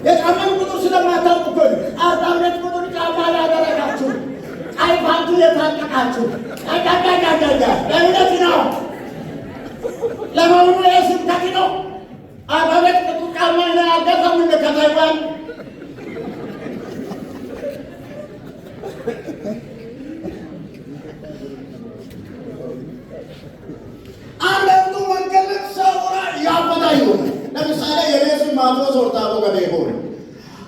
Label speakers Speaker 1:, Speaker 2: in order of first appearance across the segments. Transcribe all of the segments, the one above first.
Speaker 1: የጫማን ቁጥር ስለማታውቁ እኮ 42 ቁጥር ጫማ ያደረጋችሁ አይፋቱ የታጠቃችሁ ለእውነት ነው። ለመሆኑ የስብከት ነው። 42 ቁጥር ጫማ ያልገዛው እንደ ከታይዋን አንዱ መንገድ ሰውራ ያፈታዩ ለምሳሌ የኔስን ማቶስ ወርታቦ ገደ ይሆን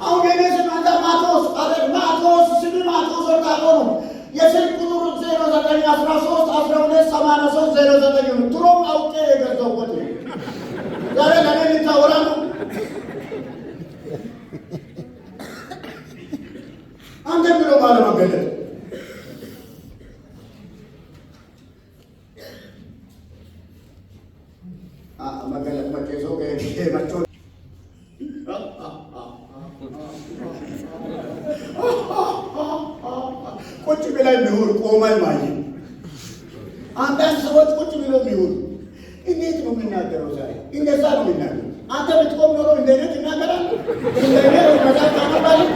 Speaker 1: አሁን የኔስን ማቶስ ስም ማቶስ ወርታቦ ነው። የስልክ ቁጥሩ 0913128309 ነው። ድሮም አውቄ የገዛሁበት ዛሬ ለኔ ልታወራ ነው። አንተ ብሎ ባለመገለጥ መገለጥ መቄሶ መቾ ቁጭ ብላ የሚሆን ቆማይ ማየ አንዳንድ ሰዎች ቁጭ ብሎ የሚሆን እንዴት ነው የሚናገረው? ዛሬ እንደዛ ነው የሚናገረው። አንተ ብትቆም ኖሮ እንደነት ይናገራል። እንደነት መዛት ታመጣለህ።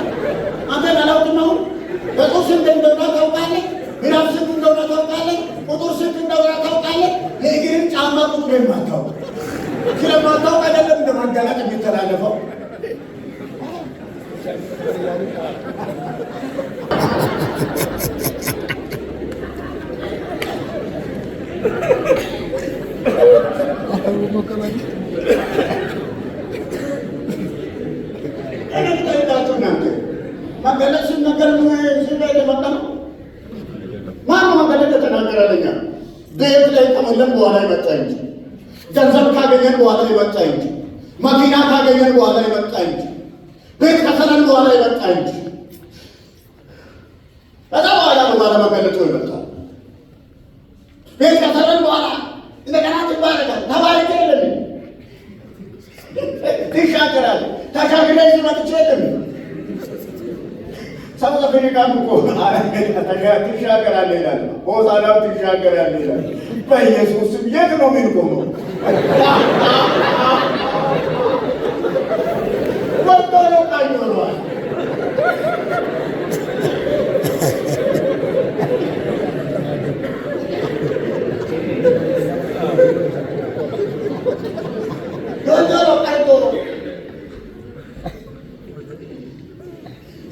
Speaker 1: አንተ አላውቅም ነው በቁጥር ስንት እንደሆነ ታውቃለህ። ምዕራፍ ስንት እንደሆነ ታውቃለህ። ቁጥር ስንት እንደሆነ ታውቃለህ። የእግርን ጫማ ቁጥር የማታውቅ ስለማታውቅ አይደለም እንደ ማጋለጥ የሚተላለፈው። መገለጥ ሲነገር መጣ ነው። ማነው መገለጥ የተናገረልኛ? ቤት ላይ ከሞላን በኋላ ይመጣ እንጂ ገንዘብ ካገኘን በኋላ ይመጣ እንጂ መኪና ካገኘን በኋላ ይመጣ እንጂ ቤት ከሰራን በኋላ ይመጣ እንጂ ከዛ በኋላ ነው ባለመገለጡ ይመጣል። ቤት ከሰራን በኋላ እንደገና ትባረካል። ተባረክ የለም ትሻገራል። ተሻግረ ይመጥቼ የለም ሳውዝ አፍሪካም እኮ ትሻገራል ይላል። ሆሳናም ትሻገራል ይላል። በኢየሱስ ስም የት ነው የምንቆመው? ወጥቶ ነው ቃል ይሆነዋል።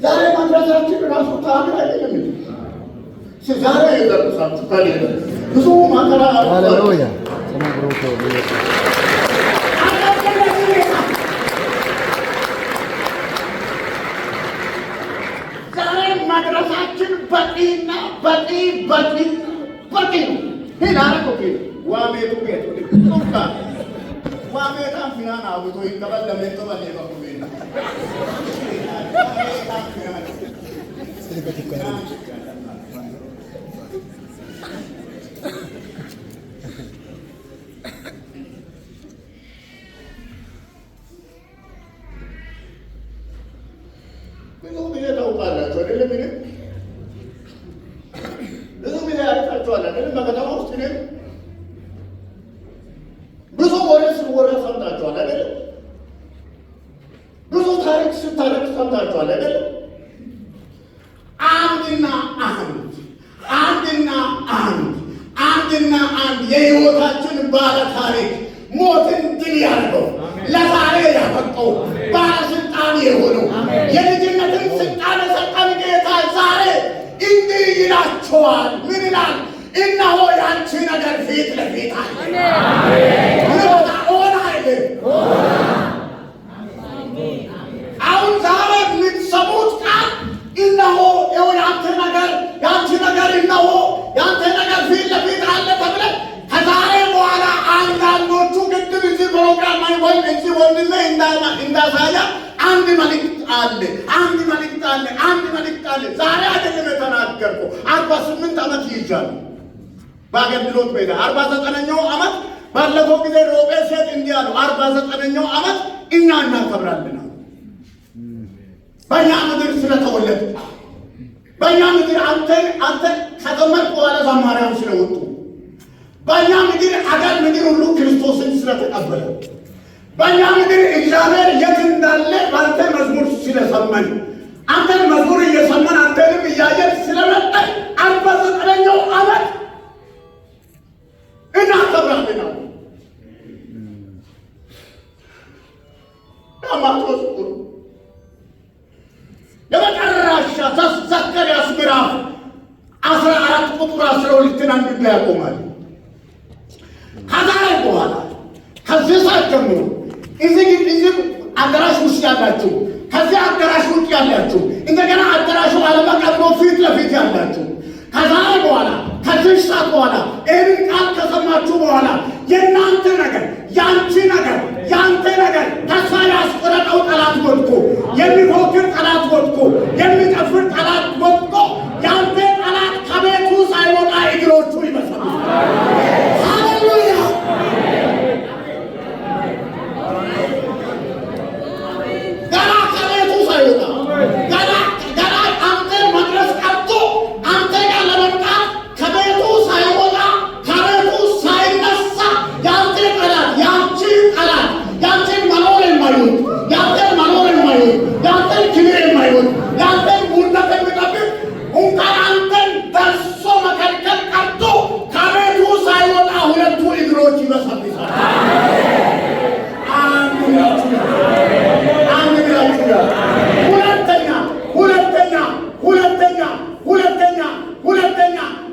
Speaker 1: ዛሬ ማድረሳችን ራሱ ታምር አይደለም። ዛሬ የደረሳችሁ ከሌለ ብዙ ማከራ ሃሌሉያ ዛሬ ማድረሳችን በቂና በቂ ነው። ሄዳረኮ ዋሜቱ ቤቱ ጡቃ ዋሜታን ፊናን አውቶ ይቀበል ለመንቀበል የበኩቤና ብዙ ጊዜ ታውቃላችሁ አይደለም? ብዙ ጊዜ ያልታችኋል አይደለም? በከተማ ውስጥ ብዙ ወሬ ሲወራ ሰምታችኋል አይደለም? ብዙ ታሪክ ስታሪክ ሰምታችኋል አይደለም? አንድ የህይወታችን ባለ ታሪክ ሞትን ድል ያደረገው ለዛሬ ያበቃው ባለስልጣን የሆነው የልጅነትን ስልጣን የሰጠን ጌታ ዛሬ እንዲህ ይላችኋል። ምን ይላል? እነሆ ያንቺ ነገር ፊት ለፊት አለ። ሆና አይደል? አሁን ዛሬ የምትሰሙት ቃል እነሆ ያንቺ ነገር እነሆ ያንተ ነገር ፊት ለፊት አለ ተብለ ከዛሬ በኋላ አንዳንዶቹ ግድብ እዚህ ፕሮግራም ወይ እዚህ ወንድሜ እንዳሳያ አንድ መልእክት አለ። ዛሬ አይደለም የተናገርኩ 48 ዓመት ይይዛል በአገልግሎት ቤት 49ኛው ዓመት ባለፈው ጊዜ ሮቤ ሴት እንዲህ አሉ። 49ኛው ዓመት እኛ እናከብራለን። በእኛ ምድር ስለተወለደ በእኛ ምድር አንተ ከዘመርክ በኋላ ዘማሪያን ስለወጡ በእኛ ምድር አገር ምድር ሁሉ ክርስቶስን ስለተቀበለ በእኛ ምድር እግዚአብሔር የት እንዳለ ባንተ መዝሙር እየሰማን አንተን መዝሙር እየሰማን አንተንም እያየን ስለመጣን 49ኛው ዓመት እናከብራለን ነው ማርቆስ የመጨረሻ ዘካርያስ ምዕራፍ 14 ቁጥር 12 አንድ ላይ ያቆማል። ከዛሬ በኋላ ከዚህ ሰዓት ጀምሮ እዚህ አዳራሽ ውስጥ ያላችሁ፣ ከዚህ አዳራሽ ውጭ ያላችሁ፣ እንደገና አዳራሹ አለመቀጥሎ ፊት ለፊት ያላችሁ ከዛሬ በኋላ ከዚህ ሰዓት በኋላ ይህንን ቃል ከሰማችሁ በኋላ የእናንተ ነገር፣ ያንቺ ነገር፣ ያንተ ነገር ተስፋ ያስቆረጠው ጠላት ወድቆ፣ የሚፎክር ጠላት ወድቆ፣ የሚጨፍር ጠላት ወድቆ፣ ያንተ ጠላት ከቤቱ ሳይወጣ እግሮቹ ይበሳሉ። ሃሌሉያ! ገና ከቤቱ ሳይወጣ ገና አንተ መድረስ ቀርቶ አንተ ጋር ለመምጣት ከቤቱ ሳይወጣ ከቤቱ ሳይነሳ ያንተ ጠላት፣ ያንቺ ጠላት፣ ያንተን መኖር የማይወድ፣ ያንተን መኖር የማይወድ፣ ያንተን ክብር የማይወድ፣ ያንተን ውርደት የሚጠብቅ እንኳን አንተን ደርሶ መከልከል ቀርቶ ከቤቱ ሳይወጣ ሁለቱ እግሮች ይበሰብሳል።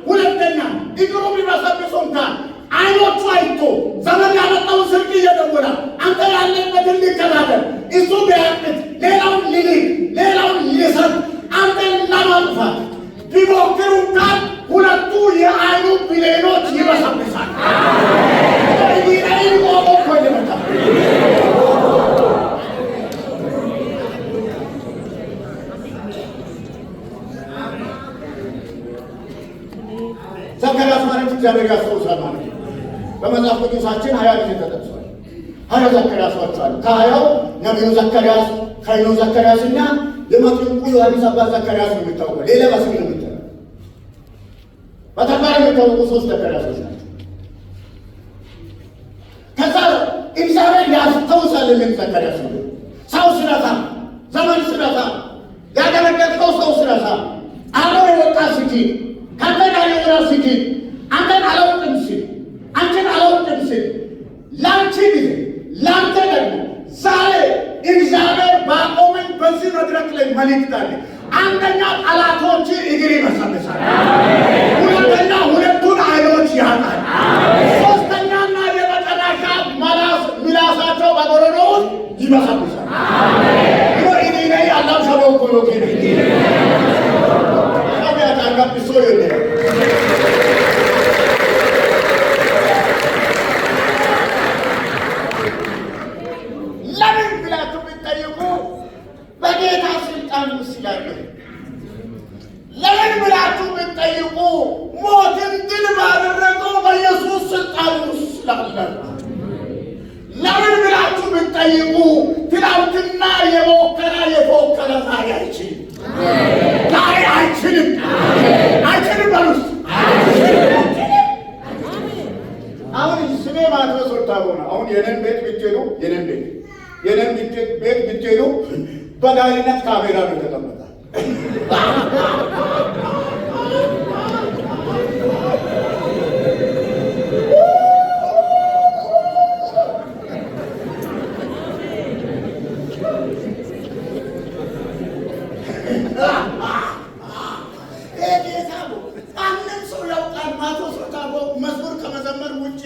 Speaker 1: ሁለተኛ እግሩ ቢበሰብሱ እንኳን አይኖቹ አይቶ ዘመን ያመጣውን ስልክ እየደወለ አንተ ያለበትን ሊከታተል እሱ ቢያቅት ሌላውን ሊልክ ሌላውን ሊሰጥ አንተን ለማጥፋት ቢሞክሩ እንኳን ሁለቱ የአይኑ ብሌኖች ይበሰብሳል። ዘካርያስ ማለት እግዚአብሔር ያስታውሳል ማለት ነው። በመጽሐፍ ቅዱሳችን 20 ጊዜ ተጠቅሷል። 20 ዘካርያሶች አሉ። ከ20ው ነቢዩ ዘካርያስ፣ ካህኑ ዘካርያስ እና የመጥምቁ ዮሐንስ አባት ዘካርያስ ነው የሚታወቀው። ሌላ በስም ነው የሚታወቀው። በተግባር የሚታወቁ 3 ዘካርያሶች ናቸው። ከዛ እግዚአብሔር ያስታውሳል የሚል ዘካርያስ ነው። ሰው ሲረሳ፣ ዘመን ሲረሳ፣ ያገለገልከው ሰው ሲረሳ፣ አብሮ የወጣ ሲል ከአንተ ጋር የወራ ሲል አንተን አላውቅም ሲል አንተን አላውቅም ሲል ለአንቺ ጊዜ ለአንተ ደግሞ ዛሬ እግዚአብሔር ባቆመኝ በዚህ መድረክ ላይ መልእክት አለ። አንደኛ ጠላቶች እግር ይበሰብሳል። ሁለተኛ ሁለቱን አይኖች ያጣል። ሶስተኛና የመጨረሻ ምላሳቸው በጎረዶ ውስጥ ይበሰብሳል። እኔ አላም ሰበው ኮሎኬ ለምን ብላችሁ ብትጠይቁ በጌታ ስልጣን ውስጥ ስላለ። ለምን ብላችሁ ብትጠይቁ ሞትን ድል ባደረገው በኢየሱስ ስልጣን ውስጥ ስላለ። ለምን ብላችሁ ብትጠይቁ ትናንትና የፎከረ ዛሬ አይችልም። ዛሬ አይችልም። አይችልም በሉስ። አሁን ስሜ ማቴዎስ ወርታቦ ነው። አሁን የነን ቤት ብትሄዱ የነን ቤት ብትሄዱ በዳይነት ካሜራ ነው የተቀመጠ። መዝሙር ከመዘመር ውጪ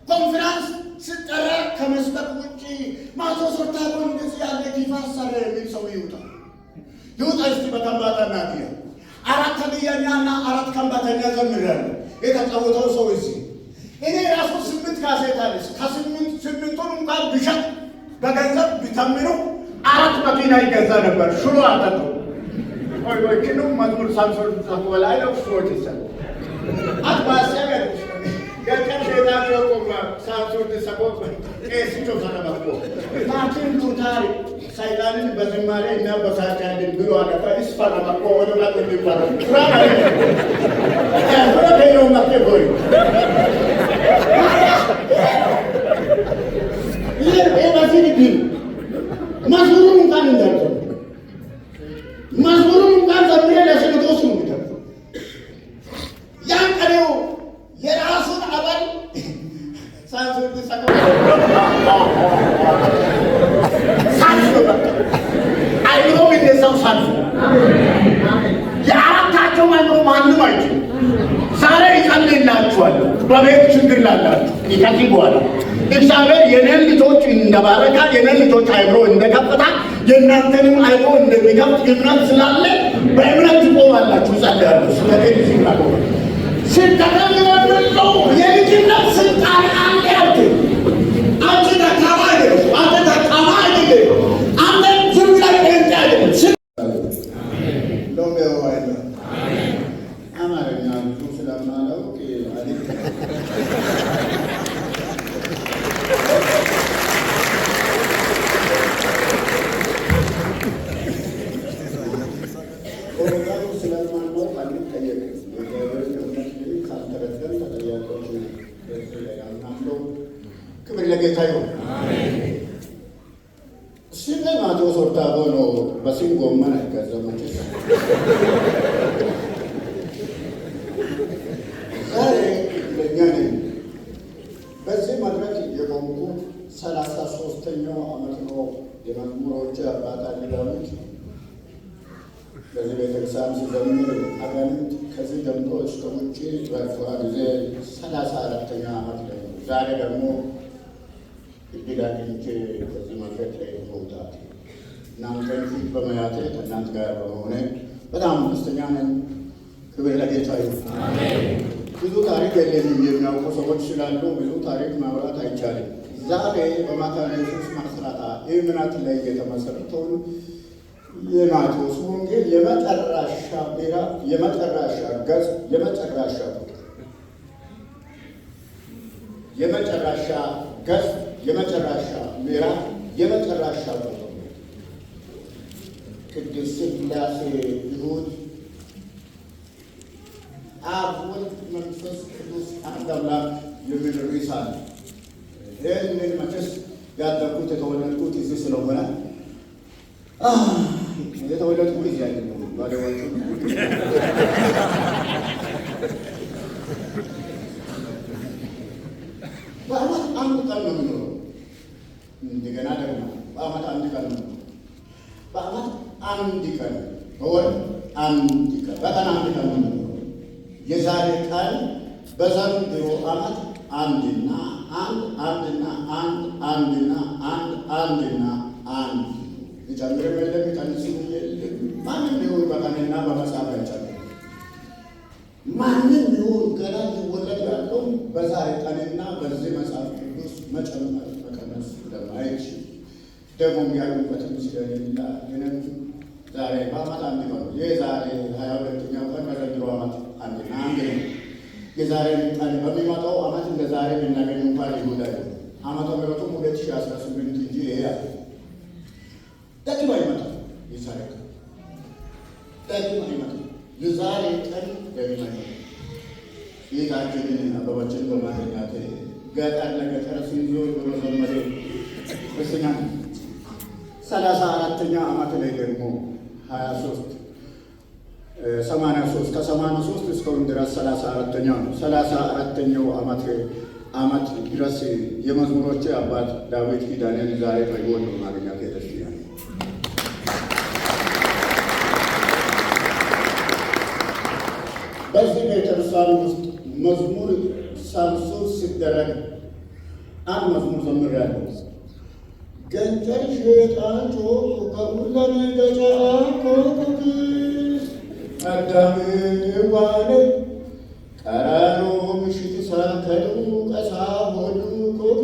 Speaker 1: ኮንፈረንስ ስጠራ ከመስበክ ውጪ ማቴዎስ ወርታቦ እንደዚህ ያለ ዲፋሰር የሚል ሰው ይውጣ እስቲ በከምባታና ዲያ 4 ከብያኛና 4 ከምባታኛ ዘምራለሁ። የተጫወተው ሰው እዚህ እኔ ራሱ 8 ካሴት አለች። ከ8ቱን እንኳን ብሸጥ በገንዘብ ቢተምሩ 4 መኪና ይገዛ ነበር። ሽሎ አጠጡ ወይ ክኑ መዝሙር ሳምሶን ተቆላይ ነው ፎርት ይሰጥ አባሰገ ገከም ሸታቸው ቆማ ሳምሶን ተሰቆ ኤሲቶ ሰረባቆ ታችን ቱታሪ ሳይጣንን በዝማሬ እና በሳጫልን ብሎ አለፈ እስፈራባቆ ወደ ላይ ይባላል ነው ማከቦይ ይሄ በዚህ ግን መዝሙሩን እንኳን እንዳልኩ ሰልፍ የአራታቸው አይምሮ ማንም አይችልም። ዛሬ ይጸልይላችኋለሁ በቤት ችግር ላላችሁ ከዚህ በኋላ እግዚአብሔር የኔን ልጆች እንደባረካ የኔን ልጆች አይምሮ እንደከፈታ የእናንተንም አይምሮ እንደሚከፍት እምነት ስላለ በእምነት ትቆማላችሁ። ጸልያለሁ ስለዚህ ሲናገሩ ስልጣን ይወድለው የልጅነት ስልጣን አንተ ያውቅ አንተ ደካማ አይደለም። አንተ ደካማ አይደለም። አንተ ዝም ብለህ ጴንጤ አይደለም። አማርኛ ብዙ ስለማላውቅ ክብር ለጌታ ይሁን። ስሜ ማቴዎስ ኦርታጎ ነው። በስም ጎመን አይገዛም። ዛሬ ለእኛ ነኝ በዚህ መድረክ የቆምኩት 33ኛው ዓመት ነው። የመዝሙሮች አባት አሊዳዊት በዚህ ቤተክርስቲያን ሲዘምር አጋንንት ከዚህ ጀምሮ እስከ ውጭ በርፏ ጊዜ 34ኛ ዓመት ላይ ነው። ዛሬ ደግሞ እድል አግኝቼ በዚህ መድረክ ላይ መውጣት እናንተን ፊት በመያቴ ከእናንተ ጋር በመሆኔ በጣም ደስተኛ ነኝ። ክብር ለጌታ ይሁን። ብዙ ታሪክ የለኝም የሚያውቁ ሰዎች ስላሉ ብዙ ታሪክ ማውራት አይቻልም። ዛሬ በመካነ ኢየሱስ ማስራታ እምነት ላይ የተመሰረተውን የማቴዎስ ወንጌል የመጨረሻ ምዕራፍ የመጨረሻ ገጽ የመጨረሻ ቁጥር የመጨረሻ ገጽ የመጨረሻ ምዕራፍ የመጨረሻ ቁጥር ቅድስት ሥላሴ ይሁን አብ ወልድ መንፈስ ቅዱስ አንድ አምላክ የሚል ርዕስ አለ። ይህንን መቼስ ያደግኩት የተወለድኩት እዚህ ስለሆነ የተወለድኩት እዚህ አይደለም ባለወጡ በዓመት አንድ ቀን ነው የምኖረው። እንደገና ደግሞ በዓመት አንድ ቀን ነው። በዓመት አንድ ቀን በወር አንድ ቀን በቀን አንድ ቀን ነው የምኖረው። የዛሬ ቀን በዘንድሮ ዓመት አንድና አንድ አንድና አንድ አንድና አንድ አንድና አንድ ይጨምርም የለም ይቀንስም የለም። ማንም ቢሆን በቀንና በመጽሐፍ አይጨምርም። ማንም ቢሆን ገና ሊወለድ ያለው በዛሬ ቀንና በዚህ መጽሐፍ ቅዱስ መጨመር መቀነስ ስለማይችል ደግሞ ያሉበትም ስለሌላ ይህንም ዛሬ በዓመት አንድ ቀን ነው። የዛሬ 22ኛው ቀን በዘንድሮ ዓመት አንድና አንድ ነው። የዛሬ ቀን በሚመጣው ዓመት እንደ ዛሬ ብናገኝ እንኳን ይሁዳል። ዓመተ ምሕረቱም 2018 እንጂ ይሄ ያለ ደግሞ አይመጣም። የዛሬ ቀን ደግሞ አይመጣም። የዛሬ ቀን ደግሞ አይመጣም። ጌታችንን አበባችን በማገኛት ገጠር ለገጠር ሲዞር ብሎ ዘመሬ ደስተኛ ነው። 34ኛ ዓመት ላይ ደግሞ 83 ከ83 እስካሁን ድረስ 34ኛው ነው። 34ኛው ዓመት ድረስ የመዝሙሮቼ አባት ዳዊት ኪዳኔን ዛሬ በሕይወት በማግኘት ደስተኛ ነኝ። በዚህ ቤተክርስቲያን ውስጥ መዝሙር ሳንሱር ሲደረግ አንድ መዝሙር ዘምሬያለሁ። ገንጨር ሸጣን ከሁለን ገጫኮኩት አዳም ዋለ ቀራኖ ምሽት ሳከሉ ቀሳ ሆኑ ኮክ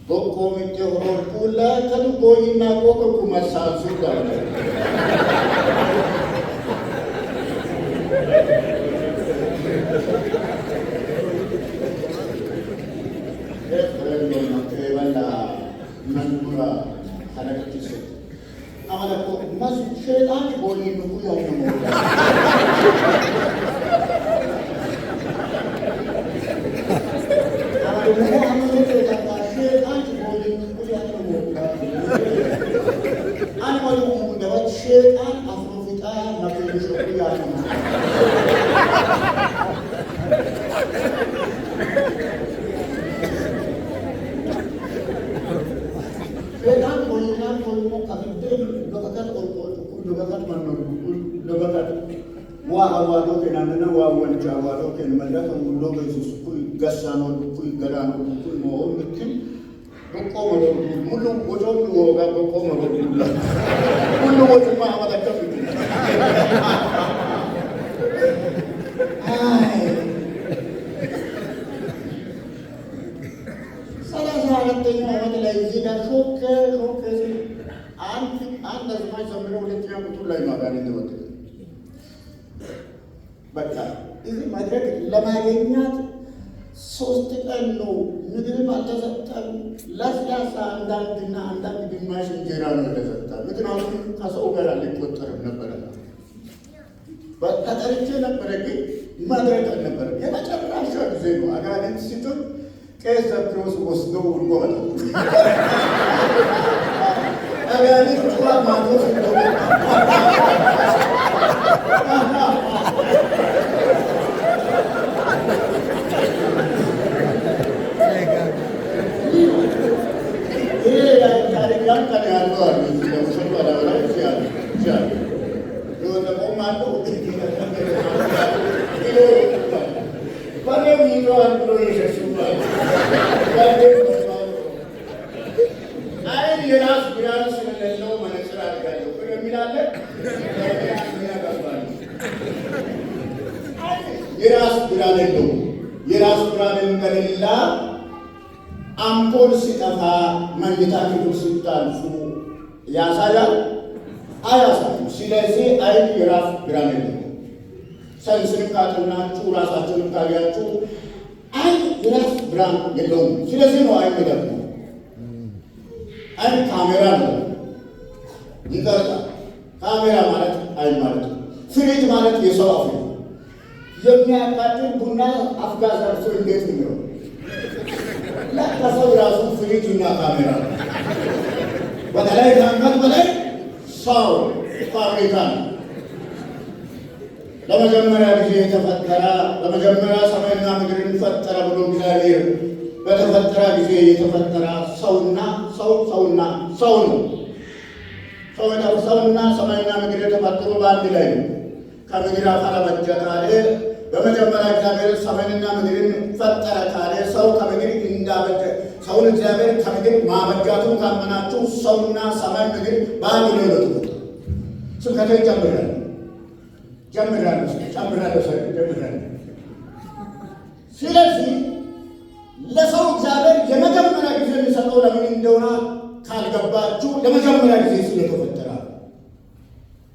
Speaker 1: ቦኮ ምጤ ሆርኩላ ከልቦይና ቆከኩ መሳሱ ጋር ሸጣን ቦሌ ንኩ ያለ ለበቃት ማነው ለበቃት ዋዋዶ ከናንና ዋወንቻ ዋዶ ከነመለከ ሁሉ በኢየሱስ ኩል ገሳኖ ኩል ገራኖ ኩል ነው ምክን በቆመ ሙሉ ወጆም ወጋ በቆመ ሁሉ ወጅማ አመጣከፍ አይ ሰላሳ አራተኛ ዓመት ላይ እዚህ ጋር ሾከ አንድ አዝማች ዘምሮ ሁለተኛ ቁጥር ላይ ነው አጋንንት እንደወጣ በቃ እዚህ መድረክ ለማግኘት 3 ቀን ነው። ምግብም አልተሰጠም። ለስላሳ አንዳንድ ግማሽ እንጀራ ነው የተሰጠን። ምክንያቱም ከሰው ጋር አልቆጠርም ነበረ። በቃ ጠርቼ ነበረ፣ ግን መድረክ አልነበረም። የመጨረሻ ጊዜ ነው አጋንንት ሲቶን ቄስ ዘብሮስ ወስደው ውርጎ መጣ አጋንንት ጩራ ማቶስ ነው የራስ ብርሃን እንደሌላ አምፖል ሲጠፋ መኝታ ክፍል ሲታልፉ ያሳያል አያሳይም። ስለዚህ አይን የራስ ብርሃን የለውም። ሰንስንም ካጠናችሁ ራሳችሁንም ካያችሁ አይን የራስ ብርሃን የለውም። ስለዚህ ነው አይን ደግሞ አይን ካሜራ ነው ይቀርጻል። ካሜራ ማለት አይን ማለት ነው። ፍሪጅ ማለት የሰው አፍ ነው። የሚያቃጥል ቡና አፍጋዝ አርሶ እንዴት ነው ለከሰው ራሱ ፍሪጅ እና ካሜራ በተለይ ከአንገት በላይ ሰው ፋብሪካ ነው። ለመጀመሪያ ጊዜ የተፈጠረ በመጀመሪያ ሰማይና ምድርን ፈጠረ ብሎ እግዚአብሔር በተፈጠረ ጊዜ የተፈጠረ ሰውና ሰው ነው። ሰውና ሰማይና ምድር የተፈጠሩ በአንድ ላይ ነው። ከምድር አፈር አበጀ ካለ በመጀመሪያ እግዚአብሔር ሰማይና ምድርን ፈጠረ ካለ ሰው ከምድር እንዳበጀ ሰውን እግዚአብሔር ከምድር ማበጃቱን ካመናችሁ ሰውና ሰማይ ምድር በአንድ ላይ ነው። ስብከቴን ጀምራለሁ። ስለዚህ ለሰው እግዚአብሔር የመጀመሪያ ጊዜ የሚሰጠው ለምን እንደሆነ ካልገባችሁ ለመጀመሪያ ጊዜ ስለተፈጠረ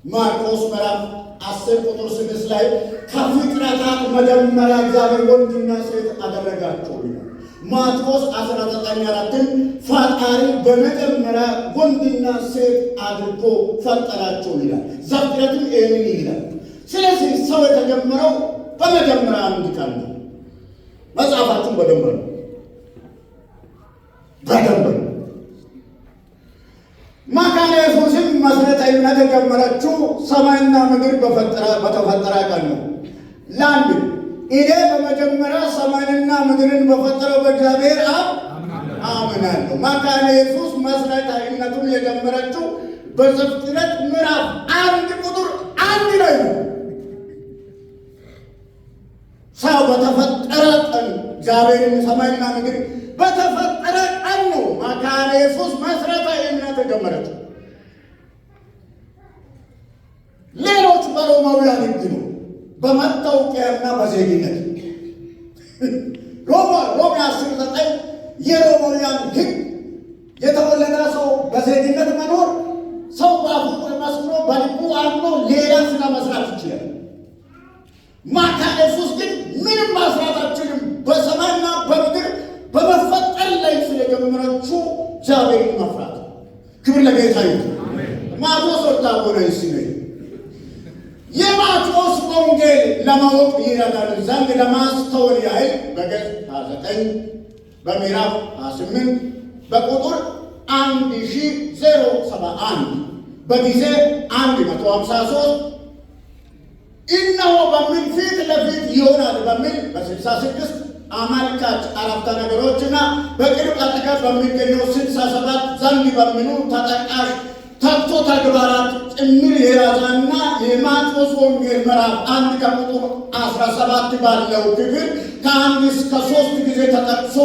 Speaker 1: ማርቆስ ምዕራፍ 10 ቁጥር 6 ላይ ከፍጥረታት መጀመሪያ እግዚአብሔር ወንድና ሴት አደረጋቸው ይላል። ማቴዎስ 19:4 ፈጣሪ በመጀመሪያ ወንድና ሴት አድርጎ ፈጠራቸው ይላል። ዘፍጥረትም ይህንን ይላል። ስለዚህ ሰው የተጀመረው በመጀመሪያ አንድ ቀን ነው። መጽሐፋችሁን በደንብ መካነ ኢየሱስም መሰረታዊ እምነት የጀመረችው ሰማይና ምድር በተፈጠረ ቀን ነው። ለአንድ እኔ በመጀመሪያ ሰማይንና ምድርን በፈጠረው በእግዚአብሔር አብ አምናለሁ። መካነ ኢየሱስ መሰረታዊ እምነቱን የጀመረችው በዘፍጥረት ምዕራፍ 1 ቁጥር 1 ላይ ነው። ሰው በተፈጠረ ቀን እግዚአብሔርን ሰማይና ምድር በተፈጠረ ቀን ነው መካነ ኢየሱስ መሰረታዊ እምነት የጀመረችው። ሌሎች በሮማውያን ሕግ ነው፣ በመታወቂያና በዜግነት ሮሜ 10:9 የሮማውያን ሕግ የተወለደ ሰው በዜግነት መኖር ሰው በአፉ መስክሮ በልቡ አምኖ ሌላ ስራ መስራት ይችላል። መካነ ኢየሱስ ግን ምንም መስራት አትችልም። በሰማይና በምድር በመፈጠር ላይ ስለጀመረችው እግዚአብሔርን መፍራት። ክብር ለጌታ ይሁን። ማቴዎስ ወጣቦነ ይስነይ የማቴዎስ ወንጌል ለማወቅ ይረዳል ዘንድ ለማስተዋል ያህል በገጽ 29 በምዕራፍ 28 በቁጥር 1071 በጊዜ 153 እነሆ በሚል ፊት ለፊት ይሆናል በሚል በ66 አመልካች አረፍተ ነገሮችና በቅርብ አጠገብ በሚገኘው 67 ዘንድ በሚሉ ተጠቃሽ ተግቶ ተግባራት ጭምር የያዘና የማቴዎስ ወንጌል ምዕራፍ 1 ከቁጥር 17 ባለው ክፍል ከ1 እስከ 3 ጊዜ ተጠቅሶ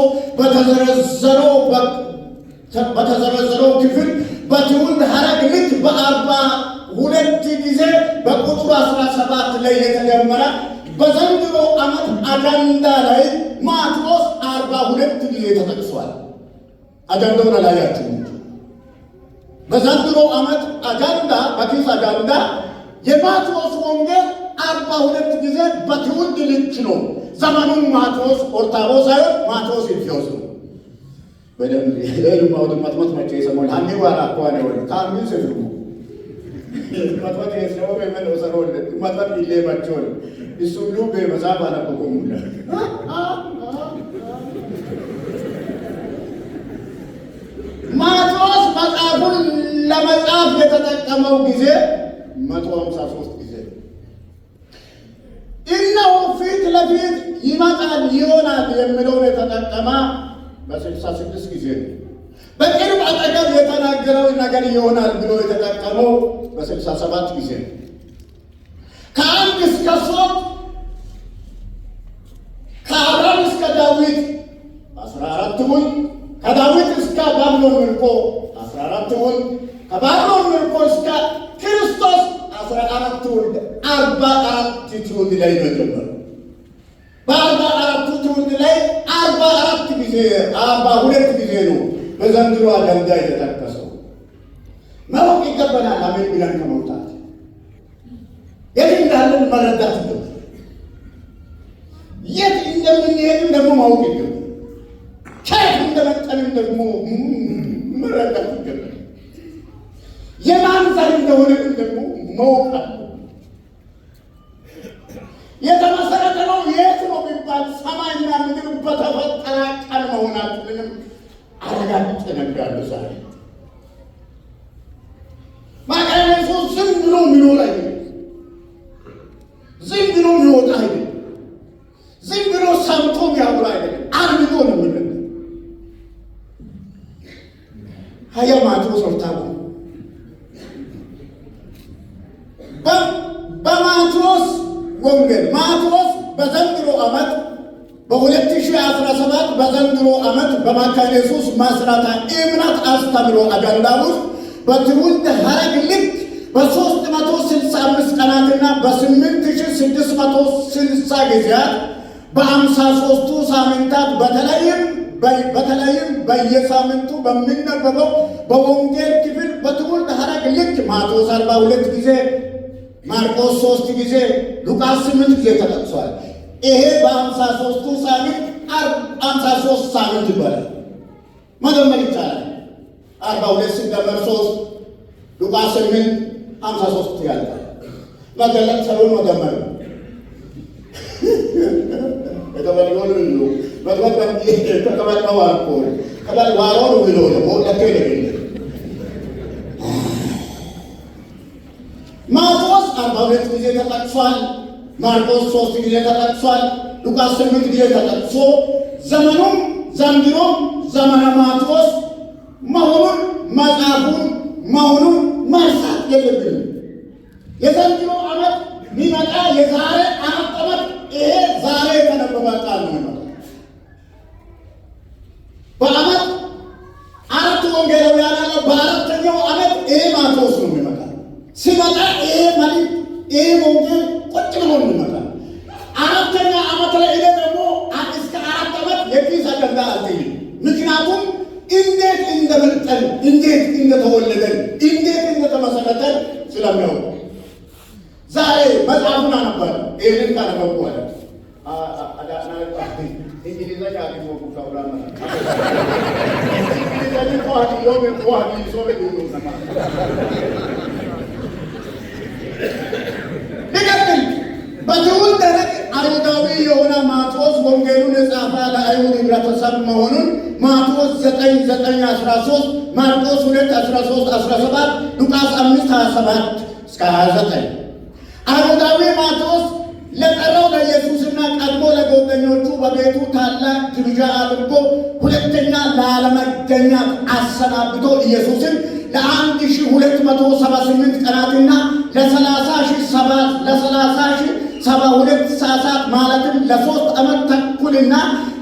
Speaker 1: በተዘረዘረው ክፍል በትውልድ ሐረግ ልክ በ42 ጊዜ በቁጥር 17 ላይ የተጀመረ በዘንድሮ ዓመት አጀንዳ ላይ ማቴዎስ 42 ጊዜ ተጠቅሷል። አጀንዳውን አላያችሁ? በዘንድሮ ዓመት አጀንዳ በኪስ አጀንዳ የማቴዎስ ወንጌል 42 ጊዜ በትውልድ ልክ ነው። ዘመኑን ማቴዎስ ኦርታጎስ ሳይሆን ማቴዎስ ኢንፊዮስ ነው። በደንብ ለልማውት ማጥማት መቼ ይሰማል? አንዴ ዋራ አቋነ ወደ ታምን ሰፍሩ ማጥማት የሰው በመለው ሰው ማጥማት ይሌባቸው እሱ ሁሉ በመዛባ አላቆሙላ ማቴዎስ መጽሐፉን ለመጻፍ የተጠቀመው ጊዜ 153 ጊዜ እነሆ ፊት ለፊት ይመጣል ይሆናል የሚለውን የተጠቀመ በ66 ጊዜ ነው። በቅርብ አጠገብ የተናገረው ነገር ይሆናል ብሎ የተጠቀመው በ67 ጊዜ ነው። ከአንድ እስከ 3 ከአብርሃም እስከ ዳዊት 14 ውል ከዳዊት እስከ ባቢሎን ምርኮ 14 ውል ከባቢሎን ምርኮ እስከ ክርስቶስ 14 ውል 44 ትውልድ ላይ ነው የጀመረው። በ44 ትውልድ ላይ 44 ጊዜ 42 ጊዜ ነው በዘንድሮ አጀንዳ የተጠቀሰው። ማወቅ ይገባናል። አሜን ብለን ከመውጣት የት እንዳለን መረዳት ይገባል። የት እንደምንሄድም ደግሞ ማወቅ ይገባል። ከየት እንደመጣንም ደግሞ መረዳት ይገባል። የማን ዘር እንደሆነም ደግሞ ማወቅ አለ። የተመሰረተ ነው የት ነው ቢባል ሰማይና ምድር በተፈጠረ ቀን መሆናችንንም አረጋግጬ እነግራለሁ። ዛሬ ማቃየሱ ዝም ብሎ የሚኖር አይደለም። ዝም ብሎ የሚወጣ አይደለም። ዝም ብሎ ሰምቶ የሚያውራ አይደለም። አድርጎ ነው የሚለው ሀያ ማቴዎስ ወርታው በማቴዎስ ወንጌል ማቴዎስ በዘንድሮ ዓመት በ2017 በዘንድሮ ዓመት በመካነ ኢየሱስ መስራታ እምነት አስተምሮ አጀንዳ ውስጥ በትውልድ ሐረግ ልክ በ365 ቀናትና በ8660 ጊዜያት በ53ቱ ሳምንታት በተለይም በየሳምንቱ በሚነበበው በወንጌል ክፍል በትውልድ ሐረግ ልክ ማቴዎስ 42 ጊዜ፣ ማርቆስ 3 ጊዜ፣ ሉቃስ 8 ጊዜ ተጠቅሷል። ይሄ በ53ቱ ሳምንት 53 ሳምንት ይባላል። መደመር ይቻላል። 42 ሲደመር 3 ሉቃስ 8 53 ያልቃል። መገለጥ ሰውን መደመር ነው። የተበለውን ሁሉ በተበለ ተቀበለው አልኮ ከበል ዋሮን ብሎ ነው ለከለ ማቴዎስ 42 ጊዜ ተጠቅሷል። ማርቆስ 3 ጊዜ ተጠቅሷል። ሉቃስ 8 ጊዜ ተጠቅሶ ዘመኑም ዘንድሮም ዘመነ ማቴዎስ መሆኑን መጽሐፉን መሆኑን መርሳት የለብንም። የዘንድሮ ዓመት ቢመጣ የዛሬ ዓመት ይሄ ዛሬ የተነበበ ቃል ነው። በዓመት 4 ወንጌላውያን ያለው በአራተኛው ዓመት ይሄ ማቴዎስ ነው የሚመጣ። ሲመጣ ይሄ ማለት ይሄ ወንጌል ቁጭ ብሎ ነው የሚመጣ። አራተኛ ዓመት ላይ ይሄ ደግሞ እስከ 4 ዓመት የኪስ አጀንዳ አልተይም። ምክንያቱም እንዴት እንደመጠን እንዴት እንደተወለደን እንዴት እንደተመሰረተን ስለሚያውቁ ዛሬ መጽሐፉን አነባለሁ። ይህንን ካነበቡ በኋላ እንግሊዘኛ አድርጎ ካብራማ ሊቀጥል በትውልድ ሐረግ አይሁዳዊ የሆነ ማቴዎስ ወንጌሉን የጻፈ ለአይሁድ ህብረተሰብ መሆኑን ማቴዎስ 9:9-13 ማርቆስ 2:13-17 ሉቃስ 5:27 እስከ 29 አይሁዳዊ ማቴዎስ ለጠራው ለኢየሱስና ቀድሞ ለጎበኞቹ በቤቱ ታላቅ ግብዣ አድርጎ ሁለተኛ ላለመገኘት አሰናብቶ ኢየሱስን ለ1200 278 ቀናትና ለ30,072 ሰዓታት ማለትም ለ3 ዓመት ተኩልና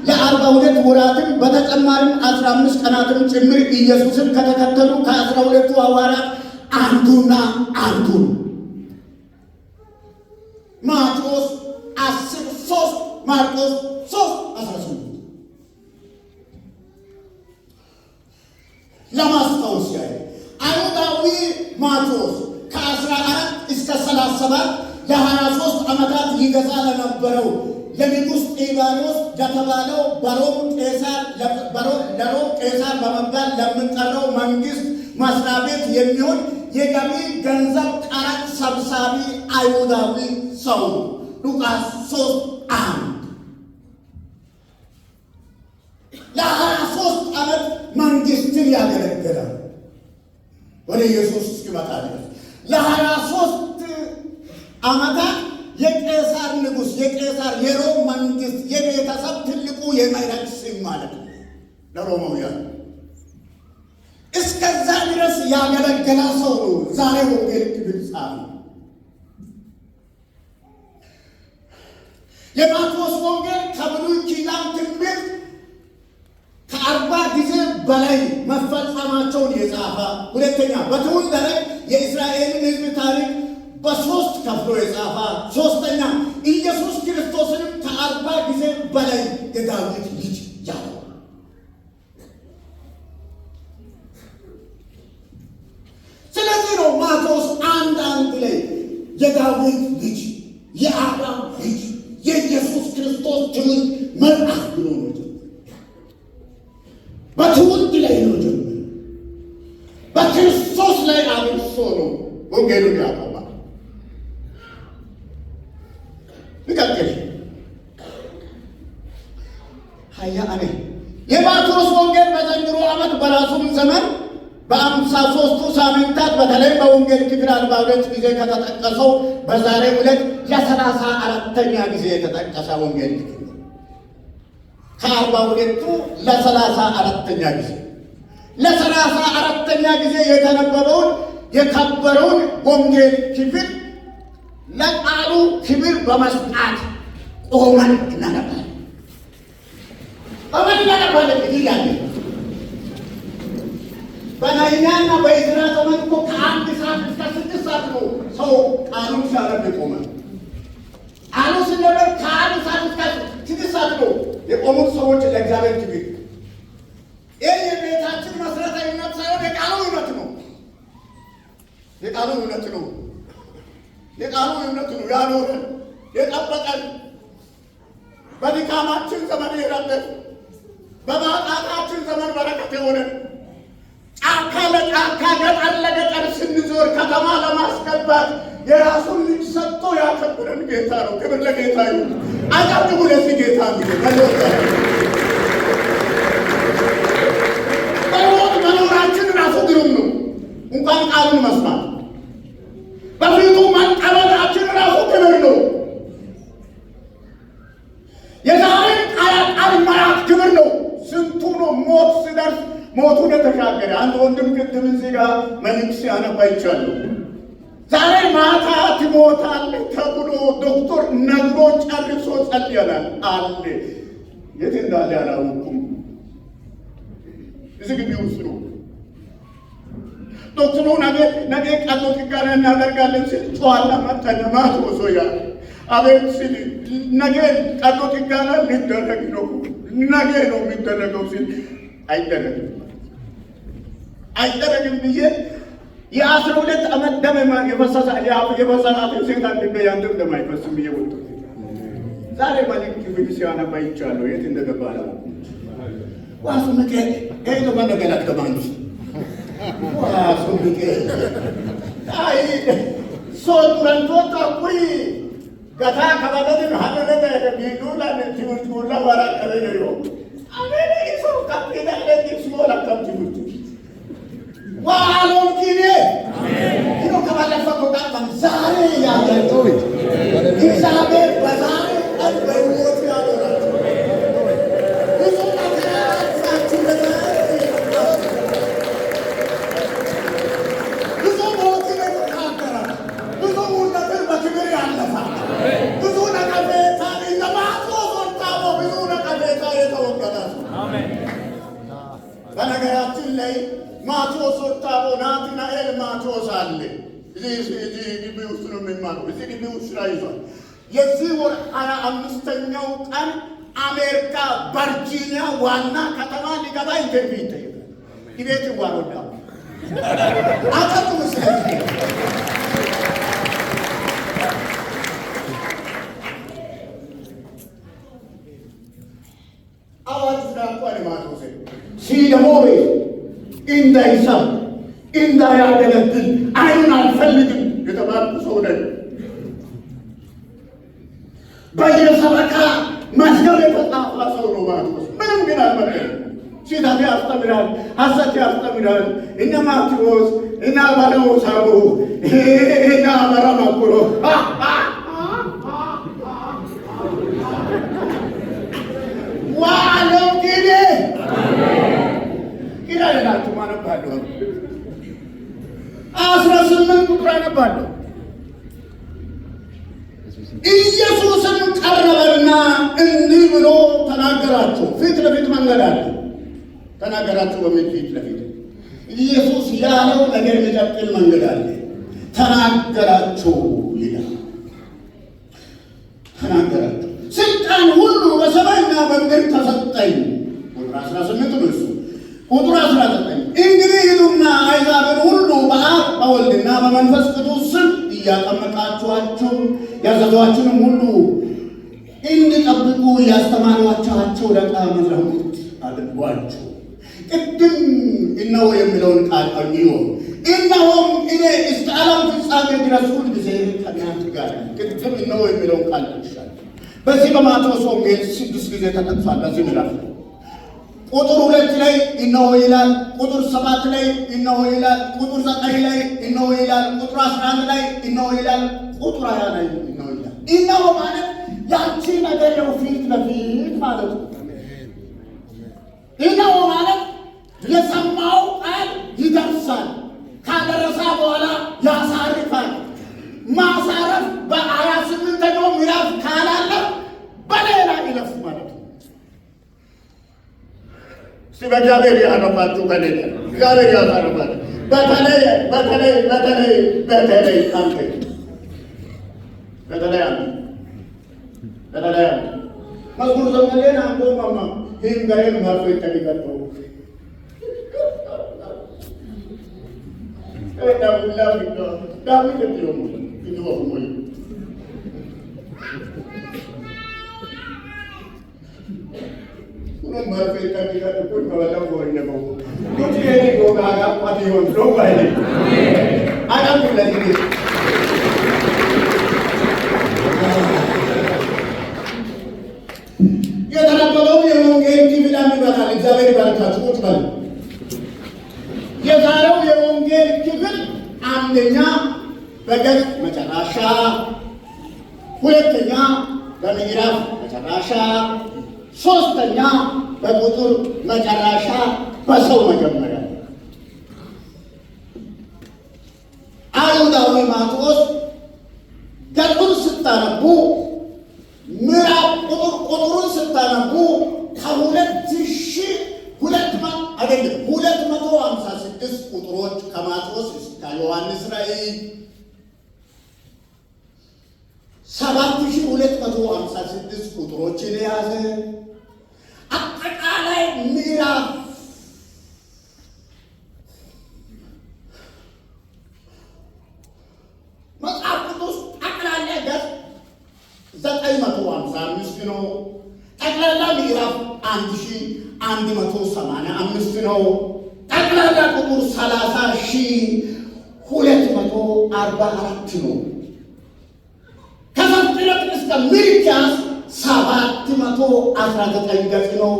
Speaker 1: ለ42 ወራትም በተጨማሪም 15 ቀናትም ጭምር ኢየሱስን ከተከተሉ ከ12ቱ ሐዋርያት አንዱና አንዱን ማርቆስ 10:3 ማርቆስ 3:18 ለማስታወስ ያህል አይሁዳዊ ማቴዎስ ከ14 እስከ 37 ለ23 ዓመታት ይገዛ ለነበረው ለንጉሥ ጢባርዮስ ለተባለው ለሮም ቄሳር በመባል ለሚጠራው መንግሥት መስሪያ ቤት የሚሆን የገቢ ገንዘብ ቀረጥ ሰብሳቢ አይሁዳዊ ሰው ሉቃስ 3:1 ለ23 ዓመት መንግሥትን ያገለግላል። ወደ ኢየሱስ እስኪመጣ ድረስ ለ23 ዓመታት የቄሳር ንጉሥ የቄሳር የሮም መንግሥት የቤተሰብ ትልቁ የመሪዎች ስም ማለት ነው ለሮማውያን። እስከዛ ድረስ ያገለገለ ሰው ነው ዛሬ ወንጌል ክፍል ጻፈ። የማቴዎስ ወንጌል ከብሉይ ኪዳን ትንቢት ከ40 ጊዜ በላይ መፈጸማቸውን የጻፈ፣ ሁለተኛ በትውልድ ላይ የእስራኤልን ሕዝብ ታሪክ በ3 ከፍሎ የጻፈ፣ ሶስተኛ ኢየሱስ ክርስቶስንም ከ40 ጊዜ በላይ የዳዊት ልጅ ያለው። ስለዚህ ነው ማቴዎስ 1:1 ላይ የዳዊት ልጅ የአብርሃም ልጅ የኢየሱስ ክርስቶስ ትውልድ መልአክ ብሎ ነው በትውልድ ላይ ነው ጀምሮ በክርስቶስ ላይ አብሶ ነው ወንጌሉን ያቆማል። ልቀጥል የማቴዎስ ወንጌል በዘንድሮ ዓመት በራሱም ዘመን በ53ቱ ሳምንታት በተለይ በወንጌል ክፍል 42 ጊዜ ከተጠቀሰው በዛሬው ዕለት ለ34ኛ ጊዜ የተጠቀሰ ወንጌል ክፍል ከ42ቱ ለ34ኛ ጊዜ ለ34ኛ ጊዜ የተነበበውን የከበረውን ወንጌል ክፍል ለቃሉ ክብር በመስጣት ቆመን እናነባለን። እንግዲህ ያለ በነህምያና በዕዝራ ዘመን እኮ ከ1 ሰዓት እስከ 6 ሰዓት ነው ሰው ቃሉን ሲያነብ የቆመው። ቃሉ ሲነበብ ከ1 ሰዓት እስከ 6 ሰዓት ነው የቆሙት ሰዎች ለእግዚአብሔር ክብር። ይህ የቤታችን መሰረታዊነት ሳይሆን የቃሉ እውነት ነው። የቃሉ እውነት ነው። የቃሉ እውነት ነው። ያኖረን የጠበቀን በድካማችን ዘመን የረዳን በማጣታችን ዘመን በረከት የሆነን ጫካ ለጫካ ገጠር ለገጠር ስንዞር ከተማ ለማስገባት የራሱን ልጅ ሰጥቶ ያከብረን ጌታ ነው። ክብር ለጌታ ይሁን። አጨብጭቡ ለዚህ ጌታ። በሕይወት መኖራችን ራሱ ግሩም ነው። እንኳን ቃሉን መስማት በፊቱ መቀመጣችን ራሱ ክብር ነው። የዛሬን ቃል መራት ክብር ነው። ስንቱ ነው ሞት ሲደርስ ሞቱን የተሻገረ። አንድ ወንድም ቅድም እዚህ ጋር መልእክት ሲያነባ ይቻላል። ዛሬ ማታ ትሞታለህ ተብሎ ዶክተር ነግሮ ጨርሶ ጸልየናል አለ። የት እንዳለ አላወኩም። እዚህ ግቢ ውስጥ ነው። ዶክተሩ ነገ ቀዶ ጥገና እናደርጋለን ሲል ጨዋላ መጣና ማቴዎስ ያ አቤት ሲል ነገ ቀዶ ጥገና ሊደረግ ነው ነገ ነው የሚደረገው ሲል አይደረግም ብዬ የ12 ዓመት ደም የፈሰሳት ሴት አንድበ ያንድም ደም አይፈስም ብዬ ወጡ። ዛሬ መልእክት ክፍል ሲያነባ ይቻለሁ። የት እንደገባ አላውቅም። ዋሱ ምቄ ሄዶ መነገላት ከማንስ ዋሱ ምቄ አይ ሶት መንቶታ ኩይ ገታ ከበደን ሀደረደ ቢዱላን ትምህርት ሁላ ወራ ከበደዮ አሜን ይሶ ካፒዳ ለዲስ ሞላ ካፕቲሙት ዋሎም ኪኔ ይኖ ከባለፈ ኮቃታ ዛሬ ያለው እግዚአብሔር በዛሬ ቀን በሕይወት ያኖራል። ብዙ ነገራችሁ ብዙ ማቴዎስ ወርታቦ ናትናኤል ማቴዎስ አለ። እዚህ ግቢ ውስጥ ነው የሚማረው። እዚህ ግቢ ውስጥ ስራ ይዟል። የዚህ ወር 25ኛው ቀን አሜሪካ ቨርጂኒያ ዋና ከተማ ሊገባ ኢንተርቪው ይጠይቃል። ይቤት ይዋሮዳ አቀጡ ስለዚህ አዋጅ ዳንኳን ማቴዎስ ሲደሞሬ እንዳይሰማ እንዳያገለግል አይኑን አልፈልግም የተባልኩ ሰው ነኝ። በየሰበካ መዝገብ የተጻፈ ሰው ነው ማቴዎስ። ምንም ግን አልመረም። ሲታፊ ያስተምራል፣ ሐሰት ያስተምራል። እነ ማቴዎስ እና ባለው ሳቡ እና በረማኩሮ ዋለው ጊዜ ይላልላችሁ ማነባለሁ 18 ቁጥር አነባለሁ። ኢየሱስም ቀረበና እንዲህ ብሎ ተናገራቸው። ፊት ለፊት መንገድ አለ። ተናገራቸው በሚል ፊት ለፊት ኢየሱስ ያለው ነገር የሚቀጥል መንገድ አለ። ተናገራቸው ይላል። ተናገራቸው ስልጣን ሁሉ በሰማይና በምድር ተሰጠኝ። ቁጥር 18 ነው እሱ። ቁጥር 19 እንግዲህ ሂዱና አሕዛብን ሁሉ በአብ በወልድና በመንፈስ ቅዱስ ስም እያጠመቃችኋቸው ያዘዟችሁንም ሁሉ እንዲጠብቁ እያስተማሯችኋቸው ደቀ መዛሙርት አድርጓቸው። ቅድም እነሆ የሚለውን ቃል አግኝቶ እነሆም እኔ እስከ ዓለም ፍጻሜ ድረስ ሁልጊዜ ከእናንተ ጋር ነኝ። ቅድም እነሆ የሚለውን ቃል ጠቅሻለሁ። በዚህ በማቴዎስ ወንጌል 6 ጊዜ ተጠቅሷል። በዚህ ምዕራፍ ቁጥር 2 ላይ እነሆ ይላል። ቁጥር 7 ላይ እነሆ ይላል። ቁጥር 9 ላይ እነሆ ይላል። ቁጥር 11 ላይ እነሆ ይላል። ቁጥር 20 ላይ እነሆ ይላል። እነሆ ማለት ያንቺ ነገር ነው፣ ፊት ለፊት ማለት ነው። እነሆ ማለት የሰማው ቃል ይደርሳል። ካደረሰ በኋላ ያሳርፋል። ማሳረፍ በ28ኛው ምዕራፍ ካላለ በሌላ ይለፍ ማለት ነው። በእግዚአብሔር ያረፋችሁ ከሌለ እግዚአብሔር ያሳርፋል። በተለይ አንተ መዝሙር ዘመሌን አንጎ ማማ ይህም ገሬን ማርፎ ይጠሊቀጡ ዳዊት እንዲሆሙ እንዲወፉሞይ ማርፎ ይጠሊቀጡ ከበለው ወይነው ዱትዬ ጎጋ ጋቋት ይሆን ነው ባይሌ አዳም ለዚህ የተነበበው የወንጌል ክፍል ይባላል። እግዚአብሔር ይባርካችሁ። ቁጭ በሉ። የዛሬው የወንጌል ክፍል አንደኛ በገጽ መጨረሻ፣ ሁለተኛ በምዕራፍ መጨረሻ፣ ሶስተኛ በቁጥር መጨረሻ፣ በሰው መጀመሪያ። አይሁዳዊ ማቴዎስ ገጹን ስታነቡ ምዕራፍ ቁጥሩን ስታነቡ ከ2256 ቁጥሮች ከማቴዎስ እስከ ዮሐንስ ራእይ 7256 ቁጥሮችን የያዘ አጠቃላይ ምዕራፍ መጽሐፍ ቅዱስ ጠቅላላ ገጽ 955 ነው። ጠቅላላ ምዕራፍ 1185 ነው። ጠቅላላ ቁጥር 30244 ነው። ከዘፍጥረት እስከ ሚልክያስ 719 ገጽ ነው።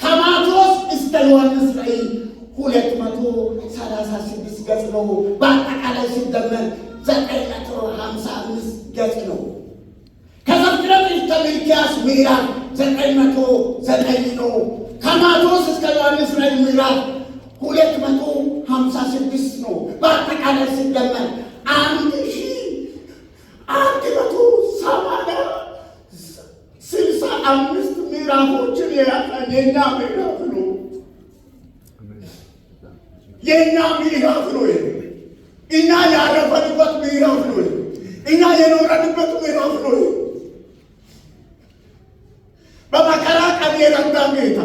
Speaker 1: ከማቴዎስ እስከ ዮሐንስ ራእይ 236 ገጽ ነው። በአጠቃላይ ሲደመር 955 ገጽ ነው። ከዘፍጥረት እስከ ሚልክያስ ምዕራፍ 909 ነው። ከማቴዎስ እስከ ዮሐንስ ራእይ ምዕራፍ 256 ነው። በአጠቃላይ ሲደመር 1165 ምዕራፎችን የያዘ የኛ ምዕራፍ ነው። ምዕራፍ ነው። እኛ ያረፈንበት ምዕራፍ ነው። እኛ የኖረንበት ምዕራፍ ነው። በመከራ ቀን የረዳ ጌታ፣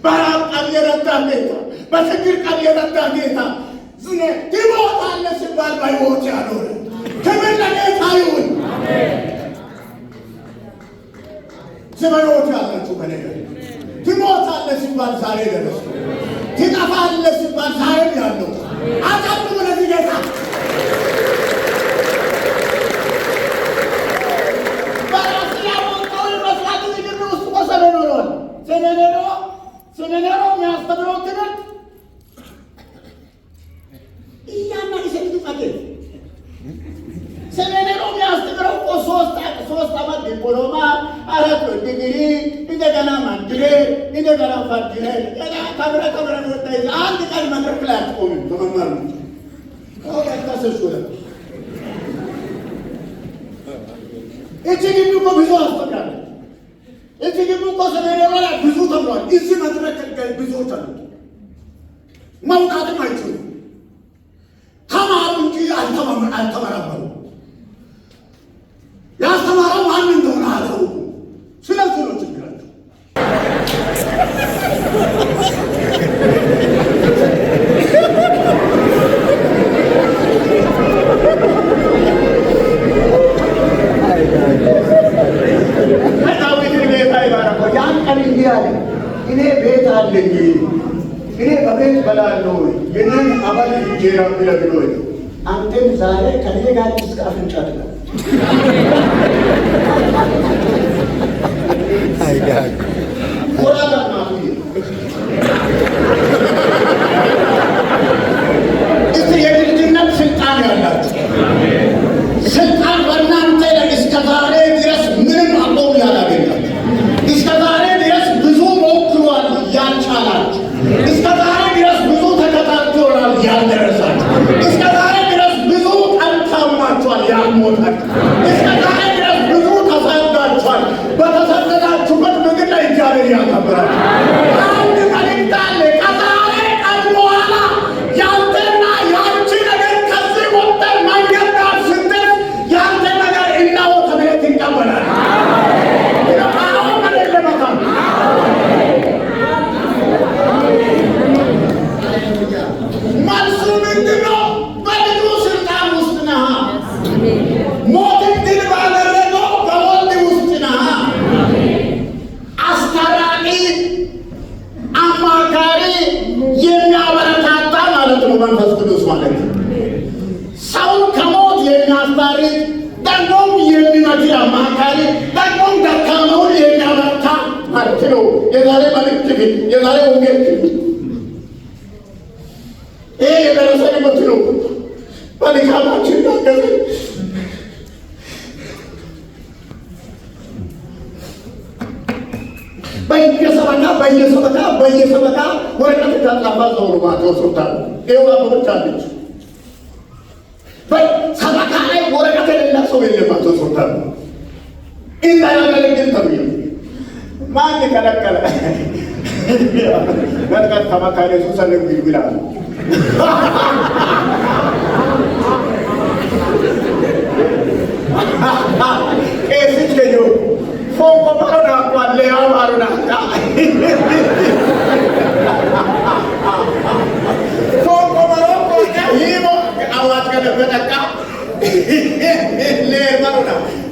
Speaker 1: በራብ ቀን የረዳ ጌታ፣ በችግር ቀን የረዳ ጌታ ትሞታለህ ሲባል በሕይወት ያኖረ ክብር ለጌታ ይሁን። በሕይወት ያላችሁ በነገር ትሞታለህ ሲባል ዛሬ ደረስ፣ ትጠፋለህ ሲባል ዛሬም ያለው አጨብጭቡ ለዚህ ጌታ። በራስ ያወጣው መስዋዕት ዝግብ ውስጥ ቆሰለ ኖሯል። ሰሜኔሮ የሚያስተምረው ትምህርት እያና ይሰግዱ ጸገድ ሰሜኔሮ የሚያስተምረው እኮ ሶስት ዓመት ዲፕሎማ፣ 4 ዲግሪ፣ እንደገና ማንድሬ፣ እንደገና ፋርዲኔ ተምረ ወጣ ይዘ አንድ ቀን መድረክ ላይ አትቆምም። በመማር ነው ከሰስኩለ እቺ ግቢ እኮ ብዙ አስተምራለች። እቺ ግቢ እኮ ሰሜኔሮ ላይ ብዙ ተምሯል። እዚህ መድረክ ብዙዎች አሉ፣ መውጣትም አይችሉም። ተማሩ እንጂ አልተመራመሩ። ያስተማረው ማን እንደሆነ አላውቁ። ስለዚህ ነው ችግራቸው። ዳዊትን ጌታ ይባረከው። ያን ቀን እንዲህ አለ፣ እኔ ቤት አለኝ፣ እኔ በቤት በላለሁ፣ የኔን አባል እንጀራ ብለብሎኝ አንተም ዛሬ ከኔ ጋር እስከ አፍንጫ ትላል። እስቲ የልጅነት ስልጣን ያላችሁ ስልጣን በእናንተ ላይ እስከ ዛሬ ድረስ ምንም አቆም ያላገኛችሁ፣ እስከ ዛሬ ድረስ ብዙ ሞክሯል ያልቻላችሁ፣ እስከ ዛሬ ድረስ ብዙ ተከታትሏል ያልደረሳችሁ፣ እስከ ዛሬ ድረስ ብዙ ጠንታማችኋል ያልሞታችሁ፣ እስከ ዛሬ ድረስ ብዙ ተሰዳችኋል። በተሰደዳችሁበት ምድር ላይ እግዚአብሔር ያከብራል። አንድ መልእክት አለ። ከዛሬ ቀን በኋላ ያንተና ያንቺ ነገር ከዚህ ወጥተህ መንገድ ዳር ስትደርስ ያንተ ነገር እነሆ ከቤት ይቀበላል። መልሱ ምንድን ነው? በልጁ ስልጣን ውስጥ ነህ። ሞትን ድል ባደረገው በወልድ ውስጥ ነህ። አስታራቂ፣ አማካሪ፣ የሚያበረታታ ማለት ነው መንፈስ ቅዱስ ማለት ነው። ሰውን ከሞት የሚያስታርቅ ደግሞም የሚመክር አማካሪ፣ ደግሞም ደካማውን የሚያበረታ ማለት ነው። የዛሬ መልእክት ግን የዛሬ ወንጌል ይሄ የደረሰንበት ነው። በድካማችን ታገዘ። በየሰበካ ወረቀት ታጣፋ ሰው ማተው ሱልጣን ይኸው አበበቻለች። ሰበካ ላይ ወረቀት የሌላ ሰው የለባቸው ሱልጣን እንዳያገለግል ተብዬ ማን ከለከለ? በጥቀት ተመካሪ ሱሰልም ይላል። ቄስች ልዩ ፎንቆ ባሮና አቋለ ያው ባሮና ፎንቆ ባሮና ይሞ አዋት ከደበጠቃ ሌር ባሮና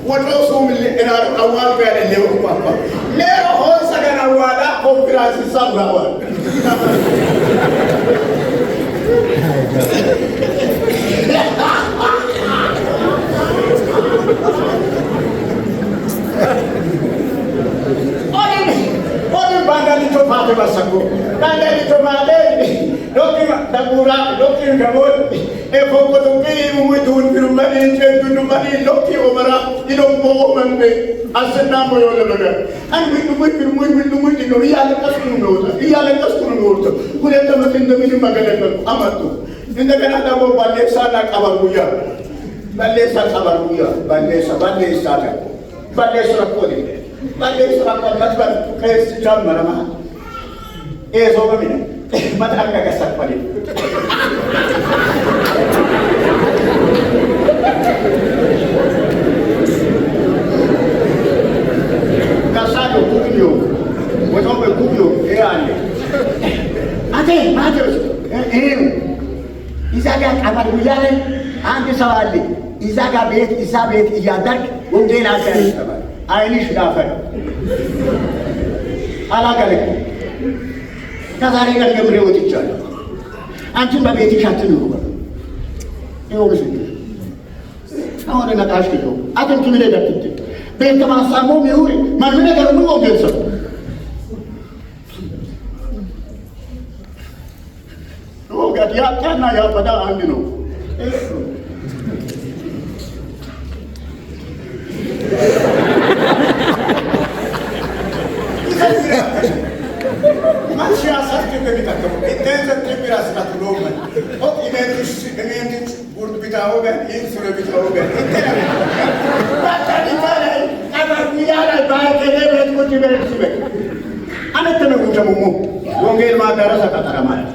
Speaker 1: ወዶ ሱም ለራሩ አዋል ጋር ለለው ቋቋ ሌሮ ሆን ሰገና ዋዳ ኮንፍራንስ ሳብራዋል Fate Masako, Nandani Tomate, Dokim Dabura, Dokim Gabon, e Foko to pay with Dumani, Dumani, Loki Omara, you don't go and as a number of the and we do it with the real customer, real customer, who let them in the middle of Amatu. In the Canada of Balesa Kabaruya, Balesa Kabaruya, Balesa, Balesa Poli, Balesa Kabaruya, Marama. Eso va a mirar. መጥረቅ ገሰፈል ካሳዶ ኩብዮ ወቶበ ኩብዮ ያለ አቴ ማቴዎስ እዛ ጋር ቀባል ብያለ አንድ ሰው አለ እዛ ጋር ቤት እዛ ቤት እያደርግ ወንጌል አጋር አይንሽ ዳፈር አላገለክ ከዛሬ ቀን ጀምሬ ወጥቻለሁ። አንቺን በቤትሽ አትኑሩ። ይኸውልሽ አሁን ነቃሽ ነው አጥንት ምን ደብት ቤት ከማሳሙ ይሁን ማን ነገር ሁሉ ወንጌል ሰው ወጋት ያጣና ያበዳ አንድ ነው። ወንጌል ማዳረስ አቀጠረ ማለት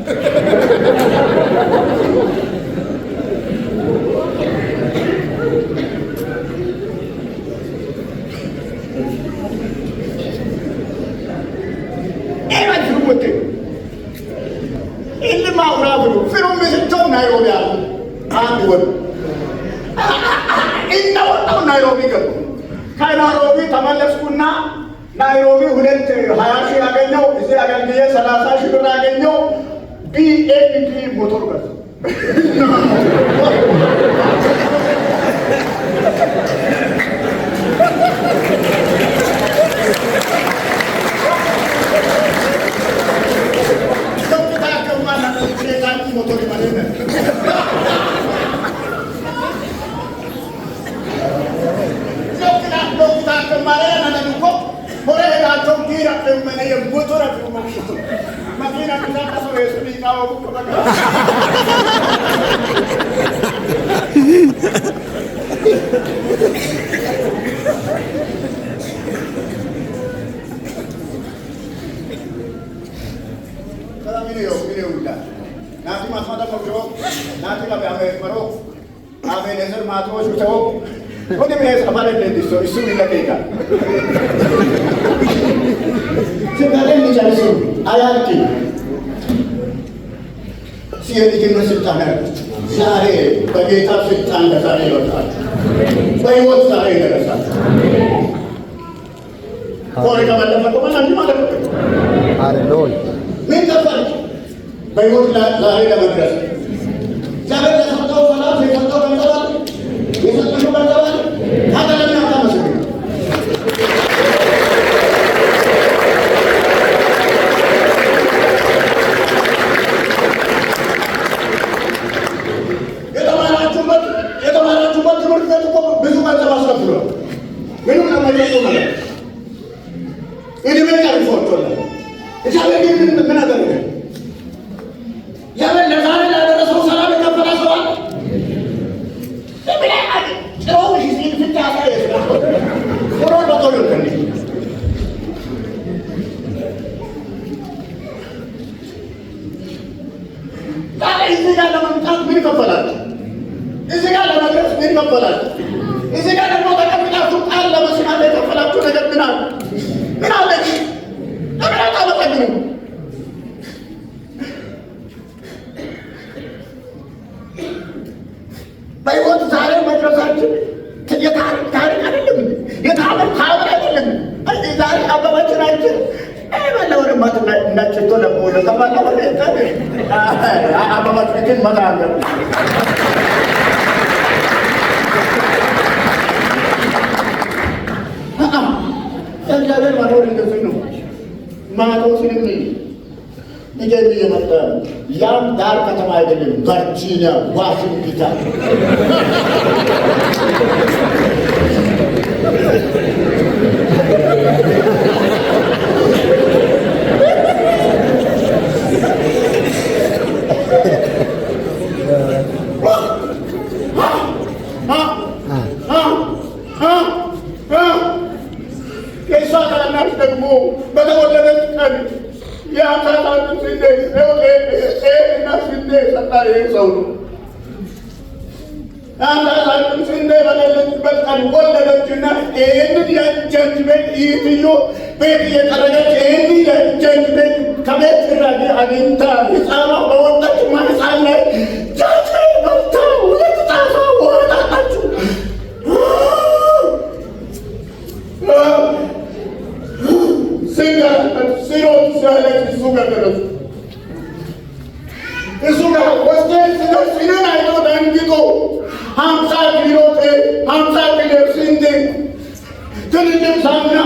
Speaker 1: ከናይሮቢ ተመለስኩና ናይሮቢ 20 ሺህ ያገኘው እዚህ አገልግዬ 30 ሺህ ብር ያገኘው ቢኤምፒ ሞተር ገዛሁ። ዛሬ በጌታ ስልጣን ከዛሬ ይወጣል። በሕይወት ዛሬ ይደረሳል። ኮሪ ከመለፈ ቆመና እንዲህ ማለት ነው። ሃሌሉያ ምን ተፈል በሕይወት ዛሬ ለመድረስ ዛሬ ለሰጠው ሰላም የሰጠው ገንዘብ የሰጠው ገንዘብ ታደለና ታመስገን ያም ዳር ከተማ አይደለም ቨርጂኒያ ዋሽንግተን ደግሞ በተወለደች ቀን የአምላካችን ሰው አንዳንድ ስንዴ በሌለችበት ቀን ወለደችና ይህንን የእንጨት ቤት ይትዮ ቤት እየጠረገች ይህን የእንጨት ቤት ከቤት ትራጌ አግኝታ ሕፃኗ በወጣች ማህፀን ላይ ጃቴ በልታ ሁለት ጣሳ ውሃ ጠጣችው። ሲሮጥ ሲያለች እሱ ጋር ደረሱ። እሱ ጋር ወስደን ሲደርስ እኔን አይቶ ደንግጦ 50 ኪሎ ጤፍ 50 ኪሎ ስንዴ ትልልቅ ሳሙና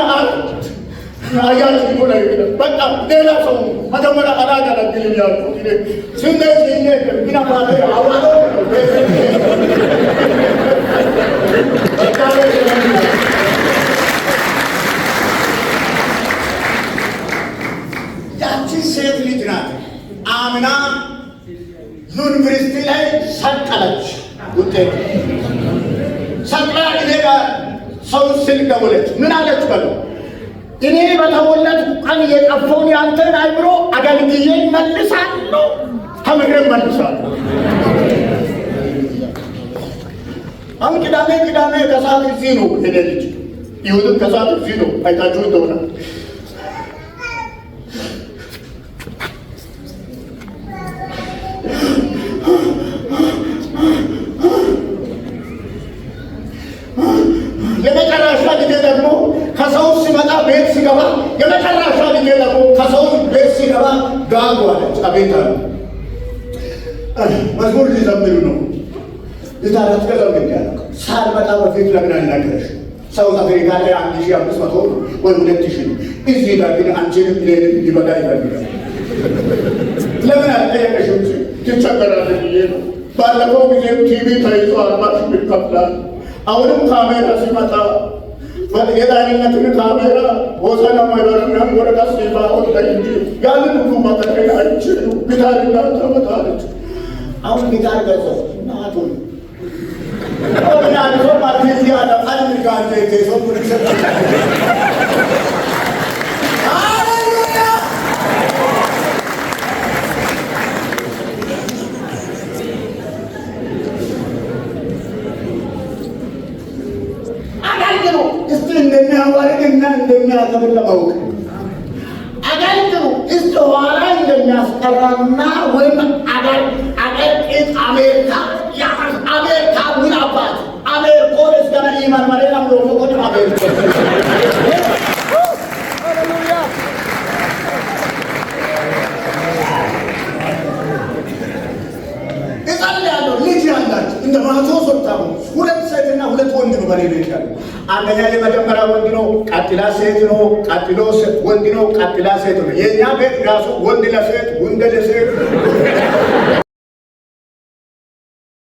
Speaker 1: አያችሁ ላይ በቃ ሌላ ሰው መጀመሪያ አላገለግልም ያልኩት ስንዴ ግን አባቴ አዋሎ ያቺ ሴት ልጅ ናት አምና ዩኒቨርሲቲ ላይ ሰቀለች። ውጤት ሰቅላ እኔ ጋር ሰው ስልክ ደወለች። ምን አለች በለው እኔ በተወለድኩ ቀን የጠፋውን ያንተን አይምሮ አገልግዬ መልሳለሁ፣ ተምሬ መልሳለሁ። አሁን ቅዳሜ ከሰዓት እዚህ ነው ሄደ ልጅ ይሁድም ከሰዓት እዚህ ነው አይታችሁ እንደሆነ የመጨረሻ ጊዜ ደግሞ ከሰው ሲመጣ ቤት ሲገባ የመጨረሻ ጊዜ ደግሞ ከሰው ቤት ሲገባ ጋጉ አለች። አቤት አለ መዝሙር ሊዘምሩ ነው ልታረት ከዘምር ያለ ሳልመጣ በፊት ለምን አልናገረሽ? ሳውዝ አፍሪካ ላይ 1500 ወይ 2000 እዚህ ጋር ግን አንቺንም እኔንም ሊበላ ይፈልጋል። ለምን አልጠየቀሽም? ትቸገራለች ብዬ ነው። ባለፈው ጊዜም ቲቪ ተይዞ 40 ሺህ ብር ከፍላል። አሁንም ካሜራ ሲመጣ የዳኝነትን ካሜራ ወሰነ ማይበርና ወረቀት ሲባ ወጣይ ያንን ሁሉ ማጠቀም አይችሉ ቢታርና ተመታለች። አሁን ቢታር ገዘው እናቱ ወና ነው ማለት ያለ አንድ ጋር ተይዘው ወደ እንደሚያዋርድና እንደሚያከብር ለማወቅ አገልግሉ እስከ ኋላ እንደሚያስቀራና ወይም አገልግል አሜሪካ አሜሪካ ምን አባት አሜሪካ እስከ ኢማን ማለት ነው ወደ አሜሪካ እጸልያለሁ። ልጅ ያላችሁ እንደ ማቴዎስ ወጣው ሁለት ሴትና ሁለት ወንድ ነው በሌላ ይችላል። አንደኛ የመጀመሪያ ወንድ ነው፣ ቀጥላ ሴት ነው፣ ቀጥሎ ወንድ ነው፣ ቀጥላ ሴት ነው። የኛ ቤት ራሱ ወንድ ለሴት ወንድ ለሴት